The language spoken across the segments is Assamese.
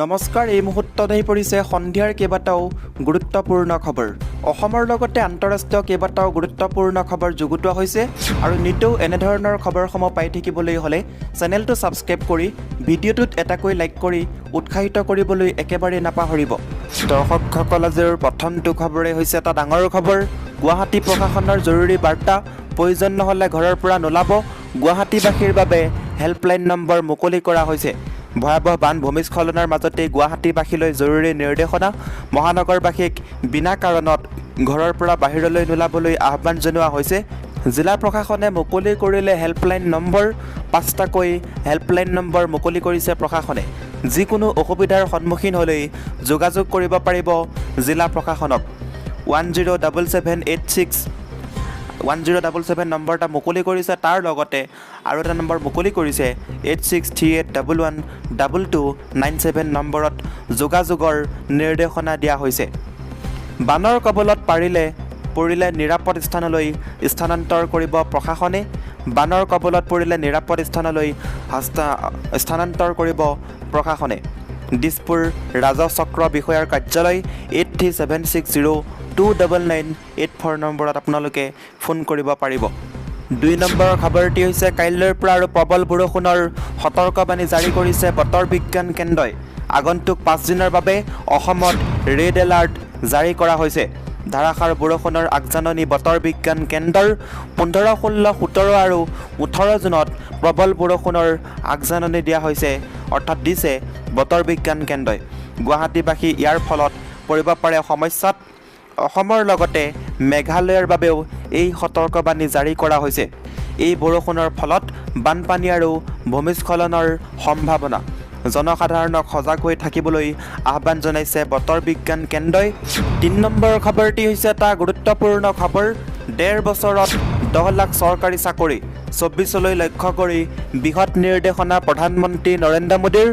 নমস্কাৰ, এই মুহূৰ্তত আহি পৰিছে সন্ধিয়াৰ কেইবাটাও গুৰুত্বপূৰ্ণ খবৰ। অসমৰ লগতে আন্তঃৰাষ্ট্ৰীয় কেইবাটাও গুৰুত্বপূৰ্ণ খবৰ যুগুতোৱা হৈছে আৰু নিতৌ এনেধৰণৰ খবৰসমূহ পাই থাকিবলৈ হ'লে চেনেলটো ছাবস্ক্ৰাইব কৰি ভিডিঅ'টোত এটাকৈ লাইক কৰি উৎসাহিত কৰিবলৈ একেবাৰে নাপাহৰিব। দৰ্শকসকল, আজিৰ প্ৰথমটো খবৰে হৈছে এটা ডাঙৰ খবৰ। গুৱাহাটী প্ৰশাসনৰ জৰুৰী বাৰ্তা, প্ৰয়োজন নহ'লে ঘৰৰ পৰা নোলাব। গুৱাহাটীবাসীৰ বাবে হেল্পলাইন নম্বৰ মুকলি কৰা হৈছে। ভয়াৱহ বান ভূমিস্খলনৰ মাজতে গুৱাহাটীবাসীলৈ জৰুৰী নিৰ্দেশনা। মহানগৰবাসীক বিনা কাৰণত ঘৰৰ পৰা বাহিৰলৈ নোলাবলৈ আহ্বান জনোৱা হৈছে। জিলা প্ৰশাসনে মুকলি কৰিলে হেল্পলাইন নম্বৰ। 5টাকৈ হেল্পলাইন নম্বৰ মুকলি কৰিছে প্ৰশাসনে। যিকোনো অসুবিধাৰ সন্মুখীন হ'লেই যোগাযোগ কৰিব পাৰিব জিলা প্ৰশাসনক। 107786 নম্বৰ এটা মুকলি কৰিছে। তাৰ লগতে আৰু এটা নম্বৰ মুকলি কৰিছে 8638112297 নম্বৰত যোগাযোগৰ নিৰ্দেশনা দিয়া হৈছে। বানৰ কবলত পৰিলে নিৰাপদ স্থানলৈ স্থানান্তৰ কৰিব প্ৰশাসনে। বানৰ কবলত পৰিলে নিৰাপদ স্থানলৈ স্থানান্তৰ কৰিব প্ৰশাসনে। দিছপুৰ ৰাজহ চক্ৰ বিষয়াৰ কাৰ্যালয় 8376029984 নম্বৰত আপোনালোকে ফোন কৰিব পাৰিব। 2 নম্বৰৰ খবৰটি হৈছে কাইলৈৰ পৰা আৰু প্ৰবল বৰষুণৰ সতৰ্কবাণী জাৰি কৰিছে বতৰ বিজ্ঞান কেন্দ্ৰই। আগন্তুক 5 দিনৰ বাবে অসমত ৰেড এলাৰ্ট জাৰি কৰা হৈছে। ধাৰাসাৰ বৰষুণৰ আগজাননী বতৰ বিজ্ঞান কেন্দ্ৰৰ 15, 16, 17 আৰু 18 জুনত প্ৰবল বৰষুণৰ আগজাননী দিয়া হৈছে, অৰ্থাৎ দিছে বতৰ বিজ্ঞান কেন্দ্ৰই। গুৱাহাটীবাসী ইয়াৰ ফলত পৰিব পাৰে সমস্যাত। অসমৰ লগতে মেঘালয়ৰ বাবেও এই সতৰ্কবাণী জাৰি কৰা হৈছে। এই বৰষুণৰ ফলত বানপানী আৰু ভূমিস্খলনৰ সম্ভাৱনা। জনসাধাৰণক সজাগ হৈ থাকিবলৈ আহ্বান জনাইছে বতৰ বিজ্ঞান কেন্দ্ৰই। 3 নম্বৰৰ খবৰটি হৈছে এটা গুৰুত্বপূৰ্ণ খবৰ। 1.5 বছৰত 10 লাখ চৰকাৰী চাকৰি। 24লৈ লক্ষ্য কৰি বৃহৎ নিৰ্দেশনা প্ৰধানমন্ত্ৰী নৰেন্দ্ৰ মোদীৰ।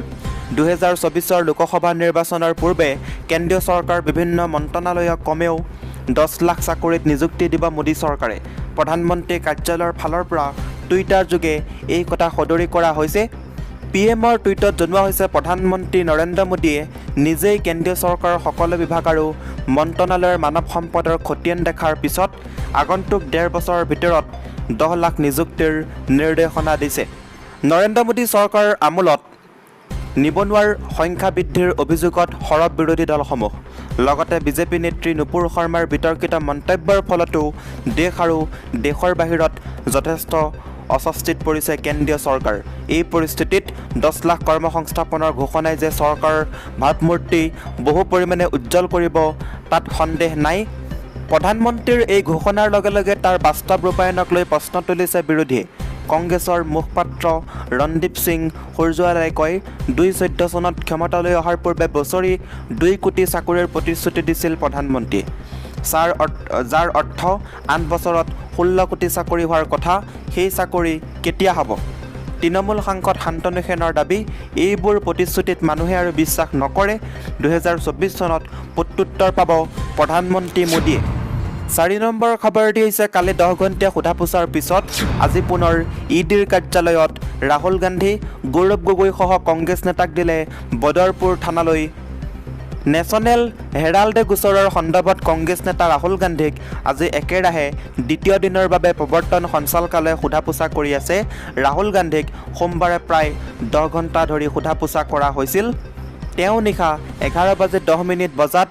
2024 লোকসভা নিৰ্বাচনৰ পূৰ্বে কেন্দ্ৰীয় চৰকাৰ বিভিন্ন মন্ত্ৰণালয়ক কমেও 10 লাখ চাকৰিত নিযুক্তি দিব মোদী চৰকাৰে। প্ৰধানমন্ত্ৰী কাৰ্যালয়ৰ ফালৰ পৰা টুইটাৰ যোগে এই কথা সদৰি কৰা হৈছে। PMৰ টুইটত জনোৱা হৈছে, প্ৰধানমন্ত্ৰী নৰেন্দ্ৰ মোদীয়ে নিজেই কেন্দ্ৰীয় চৰকাৰৰ সকলো বিভাগ আৰু মন্ত্ৰণালয়ৰ মানৱ সম্পদৰ খতিয়ান দেখাৰ পিছত আগন্তুক 1.5 বছৰৰ ভিতৰত 10 লাখ নিযুক্তিৰ নিৰ্দেশনা দিছে। নৰেন্দ্ৰ মোদী চৰকাৰৰ আমোলত নিবনুৱাৰ সংখ্যা বৃদ্ধিৰ অভিযোগত সৰব বিৰোধী দলসমূহ। লগতে বিজেপি নেত্ৰী নুপুৰ শৰ্মাৰ বিতৰ্কিত মন্তব্যৰ ফলতো দেশ আৰু দেশৰ বাহিৰত যথেষ্ট অস্বস্তিত পৰিছে কেন্দ্ৰীয় চৰকাৰ। এই পৰিস্থিতিত 10 লাখ কৰ্মসংস্থাপনৰ ঘোষণাই যে চৰকাৰৰ ভাৱমূৰ্তি বহু পৰিমাণে উজ্জ্বল কৰিব, তাত সন্দেহ নাই। প্ৰধানমন্ত্ৰীৰ এই ঘোষণাৰ লগে লগে তাৰ বাস্তৱ ৰূপায়ণক লৈ প্ৰশ্ন তুলিছে বিৰোধীয়ে। কংগ্ৰেছৰ মুখপাত্ৰ ৰণদীপ সিং সুৰজেৱালাই কয়, 2014 চনত ক্ষমতালৈ অহাৰ পূৰ্বে বছৰি 2 কোটি চাকৰিৰ প্ৰতিশ্ৰুতি দিছিল প্ৰধানমন্ত্ৰীয়ে, যাৰ অৰ্থ 8 বছৰত 16 কোটি চাকৰি হোৱাৰ কথা। সেই চাকৰি কেতিয়া হ'ব? তৃণমূল সাংসদ শান্তনু সেনৰ দাবী, এইবোৰ প্ৰতিশ্ৰুতিত মানুহে আৰু বিশ্বাস নকৰে। 2024 চনত প্ৰত্যুত্তৰ পাব প্ৰধানমন্ত্ৰী মোদীয়ে। 4 নম্বৰৰ খবৰটি হৈছে কালি 10 ঘণ্টীয়া সোধা পোছাৰ পিছত আজি পুনৰ ইডিৰ কাৰ্যালয়ত ৰাহুল গান্ধী, গৌৰৱ গগৈসহ কংগ্ৰেছ নেতাক দিলে বদৰপুৰ থানালৈ। নেশ্যনেল হেৰাল্ডে গোচৰৰ সন্দৰ্ভত কংগ্ৰেছ নেতা ৰাহুল গান্ধীক আজি একেৰাহে 2য় দিনৰ বাবে প্ৰৱৰ্তন সঞ্চালকালয়ে সোধা পোছা কৰি আছে। ৰাহুল গান্ধীক সোমবাৰে প্ৰায় 10 ঘণ্টা ধৰি সোধা পোছা কৰা হৈছিল। তেওঁ নিশা 11:10 বজাত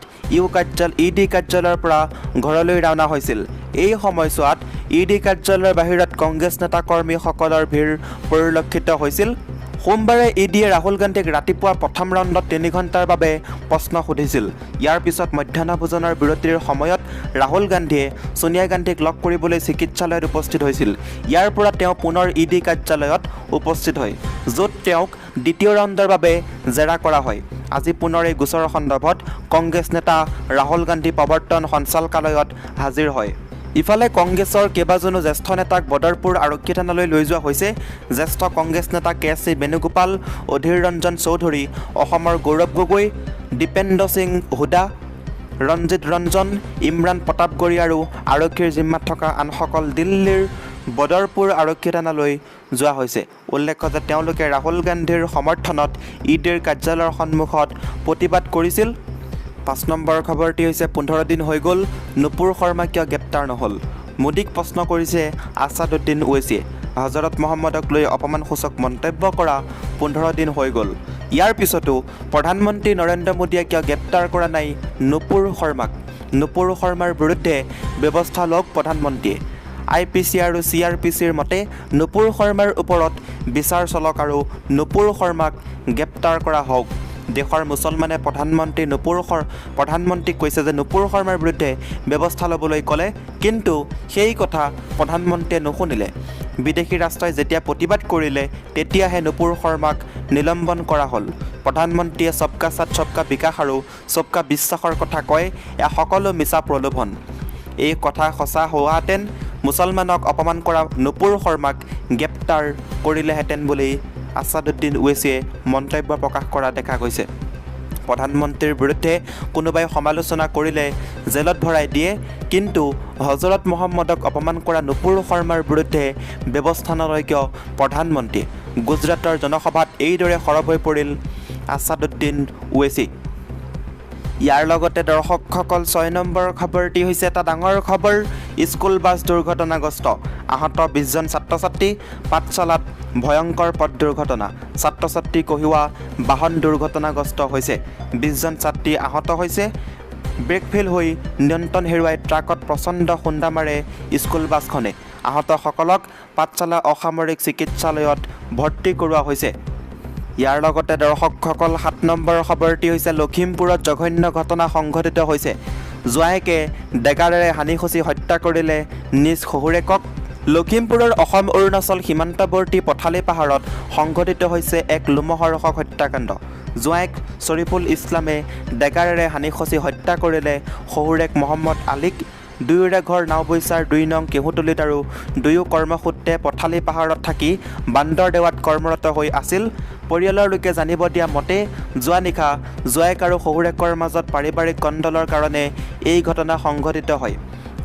ইডি কাৰ্যালয়ৰ পৰা ঘৰলৈ ৰাওনা হৈছিল। এই সময়ছোৱাত ইডি কাৰ্যালয়ৰ বাহিৰত কংগ্ৰেছ নেতা কৰ্মীসকলৰ ভিৰ পৰিলক্ষিত হৈছিল। সোমবাৰে ইডিয়ে ৰাহুল গান্ধীক ৰাতিপুৱা প্ৰথম ৰাউণ্ডত 3 ঘণ্টাৰ বাবে প্ৰশ্ন সুধিছিল। ইয়াৰ পিছত মধ্যাহ্ন ভোজনৰ বিৰতিৰ সময়ত ৰাহুল গান্ধীয়ে ছোনিয়া গান্ধীক লগ কৰিবলৈ চিকিৎসালয়ত উপস্থিত হৈছিল। ইয়াৰ পৰা তেওঁ পুনৰ ইডি কাৰ্যালয়ত উপস্থিত হয়, য'ত তেওঁক 2য় ৰাউণ্ডৰ বাবে জেৰা কৰা হয়। আজি পুনৰ এই গোচৰৰ সন্দৰ্ভত কংগ্ৰেছ নেতা ৰাহুল গান্ধী প্ৰৱৰ্তন সঞ্চালকালয়ত হাজিৰ হয়। ইফালে কংগ্ৰেছৰ কেইবাজনো জ্যেষ্ঠ নেতাক বদৰপুৰ আৰক্ষী থানালৈ লৈ যোৱা হৈছে। জ্যেষ্ঠ কংগ্ৰেছ নেতা KC বেণুগোপাল, অধীৰ ৰঞ্জন চৌধুৰী, অসমৰ গৌৰৱ গগৈ, দীপেন্দ্ৰ সিং হুডা, ৰঞ্জিত ৰঞ্জন, ইমৰান প্ৰতাপগড়ী আৰু আৰক্ষীৰ জিম্মাত থকা আনসকল দিল্লীৰ বদৰপুৰ আৰক্ষী থানালৈ যোৱা হৈছে। উল্লেখ্য যে তেওঁলোকে ৰাহুল গান্ধীৰ সমৰ্থনত ইডিৰ কাৰ্যালয়ৰ সন্মুখত প্ৰতিবাদ কৰিছিল। 5 নম্বৰ খবৰটি হৈছে 15 দিন হৈ গ'ল, নুপুৰ শৰ্মা কিয় গ্ৰেপ্তাৰ নহ'ল? মোদীক প্ৰশ্ন কৰিছে আছাদুদ্দিন ওৱেইছিয়ে। হজৰত মহম্মদক লৈ অপমানসূচক মন্তব্য কৰা 15 দিন হৈ গ'ল। ইয়াৰ পিছতো প্ৰধানমন্ত্ৰী নৰেন্দ্ৰ মোদীয়ে কিয় গ্ৰেপ্তাৰ কৰা নাই নুপুৰ শৰ্মাক? নুপুৰ শৰ্মাৰ বিৰুদ্ধে ব্যৱস্থা লওক প্ৰধানমন্ত্ৰীয়ে। IPC আৰু CRPCৰ মতে নুপুৰ শৰ্মাৰ ওপৰত বিচাৰ চলক আৰু নুপুৰ শৰ্মাক গ্ৰেপ্তাৰ কৰা হওক। দেশৰ মুছলমানে প্ৰধানমন্ত্ৰীক কৈছে যে নুপুৰ শৰ্মাৰ বিৰুদ্ধে ব্যৱস্থা ল'বলৈ ক'লে, কিন্তু সেই কথা প্ৰধানমন্ত্ৰীয়ে নুশুনিলে। বিদেশী ৰাষ্ট্ৰই যেতিয়া প্ৰতিবাদ কৰিলে তেতিয়াহে নুপুৰ শৰ্মাক নিলম্বন কৰা হ'ল। প্ৰধানমন্ত্ৰীয়ে সবকা সাথ সবকা বিকাশ আৰু সবকা বিশ্বাসৰ কথা কয়, এয়া সকলো মিছা প্ৰলোভন। এই কথা সঁচা হোৱাহেঁতেন মুছলমানক অপমান কৰা নুপুৰ শৰ্মাক গ্ৰেপ্তাৰ কৰিলেহেঁতেন বুলি আছাদুদ্দিন ওৱেইছিয়ে মন্তব্য প্ৰকাশ কৰা দেখা গৈছে। প্ৰধানমন্ত্ৰীৰ বিৰুদ্ধে কোনোবাই সমালোচনা কৰিলে জেলত ভৰাই দিয়ে, কিন্তু হজৰত মহম্মদক অপমান কৰা নুপুৰ শৰ্মাৰ বিৰুদ্ধে ব্যৱস্থা নলয় কিয় প্ৰধানমন্ত্ৰীয়ে? গুজৰাটৰ জনসভাত এইদৰে সৰব হৈ পৰিল আছাদুদ্দিন ওৱেইছি। ইয়াৰ লগতে দৰ্শকসকল 6 নম্বৰ খবৰটি হৈছে এটা ডাঙৰ খবৰ। স্কুল বাছ দুৰ্ঘটনাগ্ৰস্ত, আহত 20 জন ছাত্ৰ ছাত্ৰী। পাঠশালাত ভয়ংকৰ পথ দুৰ্ঘটনা, ছাত্ৰ ছাত্ৰী কঢ়িওৱা বাহন দুৰ্ঘটনাগ্ৰস্ত হৈছে। 20 জন ছাত্ৰী আহত হৈছে। ব্ৰেক ফেইল হৈ নিয়ন্ত্ৰণ হেৰুৱাই ট্ৰাকত প্ৰচণ্ড খুন্দা মাৰে স্কুল বাছখনে। আহতসকলক পাঠশালা অসামৰিক চিকিৎসালয়ত ভৰ্তি কৰোৱা হৈছে। ইয়াৰ লগতে দৰ্শকসকল 7 নম্বৰ খবৰটি হৈছে লখিমপুৰত জঘন্য ঘটনা সংঘটিত হৈছে। জোৱাইকে ডেগাৰেৰে হানিখুচি হত্যা কৰিলে নিজ শহুৰেকক। লখিমপুৰৰ অসম অৰুণাচল সীমান্তৱৰ্তী পথালি পাহাৰত সংঘটিত হৈছে এক লোমহৰ্ষক হত্যাকাণ্ড। জোৱাইক শ্বৰিফুল ইছলামে ডেগাৰেৰে হানিখুচি হত্যা কৰিলে শহুৰেক মহম্মদ আলীক। দুয়োৰে ঘৰ নাওবৈচাৰ 2 নং কেহুতলিত আৰু দুয়ো কৰ্মসূত্ৰে পথালি পাহাৰত থাকি বান্দৰদেৱাত কৰ্মৰত হৈ আছিল। পৰিয়ালৰ লোকে জানিব দিয়া মতে যোৱা নিশা জোৱাইক আৰু শহুৰেকৰ মাজত পাৰিবাৰিক কণ্ডলৰ কাৰণে এই ঘটনা সংঘটিত হয়।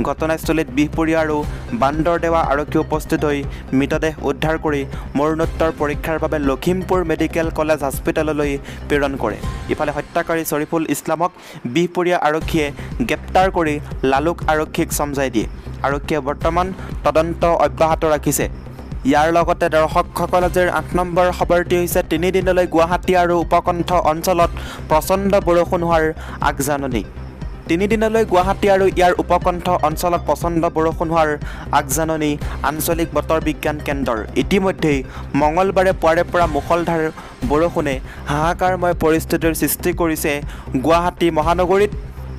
ঘটনাস্থলীত বিহপুৰীয়া আৰু বান্দৰদেৱা আৰক্ষী উপস্থিত হৈ মৃতদেহ উদ্ধাৰ কৰি মৰণোত্তৰ পৰীক্ষাৰ বাবে লখিমপুৰ মেডিকেল কলেজ হাস্পিটেললৈ প্ৰেৰণ কৰে। ইফালে হত্যাকাৰী শ্বৰিফুল ইছলামক বিহপুৰীয়া আৰক্ষীয়ে গ্ৰেপ্তাৰ কৰি লালুক আৰক্ষীক চমজাই দিয়ে। আৰক্ষীয়ে বৰ্তমান তদন্ত অব্যাহত ৰাখিছে। ইয়াৰ লগতে দৰ্শকসকল আজিৰ 8 নম্বৰ খবৰটি হৈছে 3 দিনলৈ গুৱাহাটী আৰু উপকণ্ঠ অঞ্চলত প্ৰচণ্ড বৰষুণ হোৱাৰ আগজাননী। 3 দিনলৈ গুৱাহাটী আৰু ইয়াৰ উপকণ্ঠ অঞ্চলত প্ৰচণ্ড বৰষুণ হোৱাৰ আগজাননী আঞ্চলিক বতৰ বিজ্ঞান কেন্দ্ৰৰ। ইতিমধ্যেই মঙলবাৰে পুৱাৰে পৰা মুষলধাৰ বৰষুণে হাহাকাৰময় পৰিস্থিতিৰ সৃষ্টি কৰিছে গুৱাহাটী মহানগৰীত।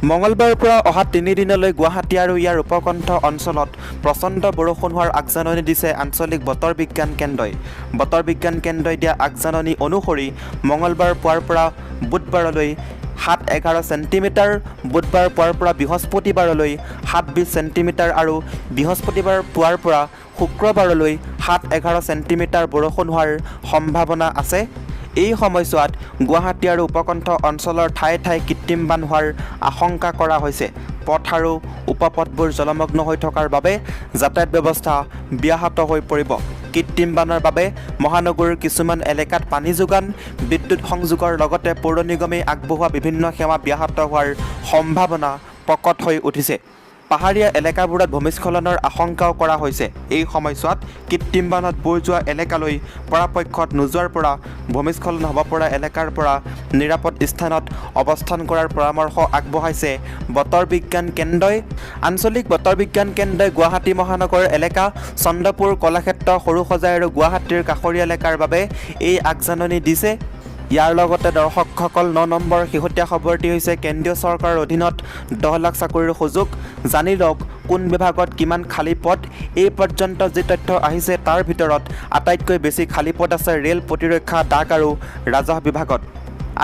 মঙলবাৰৰ পৰা অহা 3 দিনলৈ গুৱাহাটী আৰু ইয়াৰ উপকণ্ঠ অঞ্চলত প্ৰচণ্ড বৰষুণ হোৱাৰ আগজাননী দিছে আঞ্চলিক বতৰ বিজ্ঞান কেন্দ্ৰই। বতৰ বিজ্ঞান কেন্দ্ৰই দিয়া আগজাননী অনুসৰি মঙলবাৰ পুৱাৰ পৰা বুধবাৰলৈ 7-11 চেণ্টিমিটাৰ, বুধবাৰ পুৱাৰ পৰা বৃহস্পতিবাৰলৈ 7-20 চেণ্টিমিটাৰ আৰু বৃহস্পতিবাৰ পুৱাৰ পৰা শুক্ৰবাৰলৈ 7-11 চেণ্টিমিটাৰ বৰষুণ হোৱাৰ সম্ভাৱনা আছে। এই সময়ছোৱাত গুৱাহাটী আৰু উপকণ্ঠ অঞ্চলৰ ঠায়ে ঠায়ে কৃত্ৰিম বান হোৱাৰ আশংকা কৰা হৈছে। পথ আৰু উপপথবোৰ জলমগ্ন হৈ থকাৰ বাবে যাতায়াত ব্যৱস্থা ব্যাহত হৈ পৰিব। কৃত্ৰিম বানৰ বাবে মহানগৰীৰ কিছুমান এলেকাত পানী যোগান, বিদ্যুৎ সংযোগৰ লগতে পৌৰ নিগমে আগবঢ়োৱা বিভিন্ন সেৱা ব্যাহত হোৱাৰ সম্ভাৱনা প্ৰকট হৈ উঠিছে। পাহাৰীয়া এলেকাবোৰত ভূমিস্খলনৰ আশংকাও কৰা হৈছে। এই সময়ছোৱাত কৃত্ৰিম বানত বৈ যোৱা এলেকালৈ পৰাপক্ষত নোযোৱাৰ পৰা ভূমিস্খলন হ'ব পৰা এলেকাৰ পৰা নিৰাপদ স্থানত অৱস্থান কৰাৰ পৰামৰ্শ আগবঢ়াইছে বতৰ বিজ্ঞান কেন্দ্ৰই। আঞ্চলিক বতৰ বিজ্ঞান কেন্দ্ৰই গুৱাহাটী মহানগৰ এলেকা, চন্দ্ৰপুৰ, কলাক্ষেত্ৰ, সৰুসজাই আৰু গুৱাহাটীৰ কাষৰীয়া এলেকাৰ বাবে এই আগজাননী দিছে। ইয়াৰ লগতে দৰ্শকসকল 9 নম্বৰ শেহতীয়া খবৰটি হৈছে কেন্দ্ৰীয় চৰকাৰৰ অধীনত 10 লাখ চাকৰিৰ সুযোগ। জানি লওক কোন বিভাগত কিমান খালী পদ। এই পৰ্যন্ত যি তথ্য আহিছে তাৰ ভিতৰত আটাইতকৈ বেছি খালী পদ আছে ৰেল, প্ৰতিৰক্ষা, ডাক আৰু ৰাজহ বিভাগত।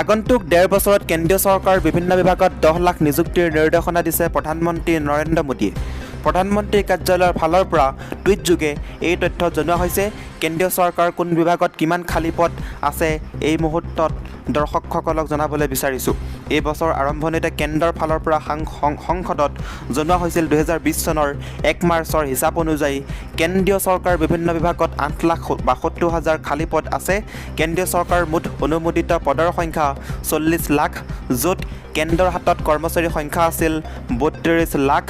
আগন্তুক 1.5 বছৰত কেন্দ্ৰীয় চৰকাৰৰ বিভিন্ন বিভাগত 10 লাখ নিযুক্তিৰ নিৰ্দেশনা দিছে প্ৰধানমন্ত্ৰী নৰেন্দ্ৰ মোদীয়ে। প্ৰধানমন্ত্ৰী কাৰ্যালয়ৰ ফালৰ পৰা টুইটযোগে এই তথ্য জনোৱা হৈছে। কেন্দ্ৰীয় চৰকাৰ কোন বিভাগত কিমান খালী পদ আছে এই মুহূৰ্তত দৰ্শকসকলক জনাবলৈ বিচাৰিছোঁ। এই বছৰ আৰম্ভণিতে কেন্দ্ৰৰ ফালৰ পৰা সংসদত জনোৱা হৈছিল 2020 চনৰ 1 মাৰ্চৰ হিচাপ অনুযায়ী কেন্দ্ৰীয় চৰকাৰ বিভিন্ন বিভাগত 8,62,000 খালী পদ আছে। কেন্দ্ৰীয় চৰকাৰৰ মুঠ অনুমোদিত পদৰ সংখ্যা 40 লাখ, য'ত কেন্দ্ৰৰ হাতত কৰ্মচাৰীৰ সংখ্যা আছিল 32 লাখ।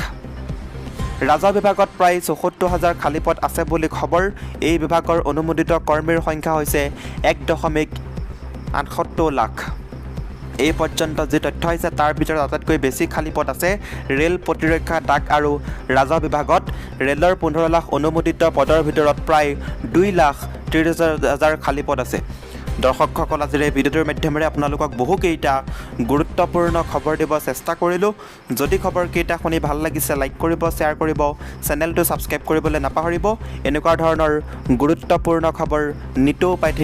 ৰাজহ বিভাগত প্ৰায় 74,000 খালী পদ আছে বুলি খবৰ। এই বিভাগৰ অনুমোদিত কৰ্মীৰ সংখ্যা হৈছে 1.68 লাখ। এই পৰ্যন্ত যি তথ্য আহিছে তাৰ ভিতৰত আটাইতকৈ বেছি খালী পদ আছে ৰেল, প্ৰতিৰক্ষা, ডাক আৰু ৰাজহ বিভাগত। ৰেলৰ 15 লাখ অনুমোদিত পদৰ ভিতৰত প্ৰায় 2,30,000 খালী পদ আছে। দৰ্শকসকল, আজিৰ এই ভিডিঅ'টোৰ মাধ্যমেৰে আপোনালোকক বহুকেইটা গুৰুত্বপূৰ্ণ খবৰ দিব চেষ্টা কৰিলোঁ। যদি খবৰকেইটা শুনি ভাল লাগিছে লাইক কৰিব, শ্বেয়াৰ কৰিব, চেনেলটো ছাবস্ক্ৰাইব কৰিবলৈ নাপাহৰিব। এনেকুৱা ধৰণৰ গুৰুত্বপূৰ্ণ খবৰ নিতৌ পাই থাকিব।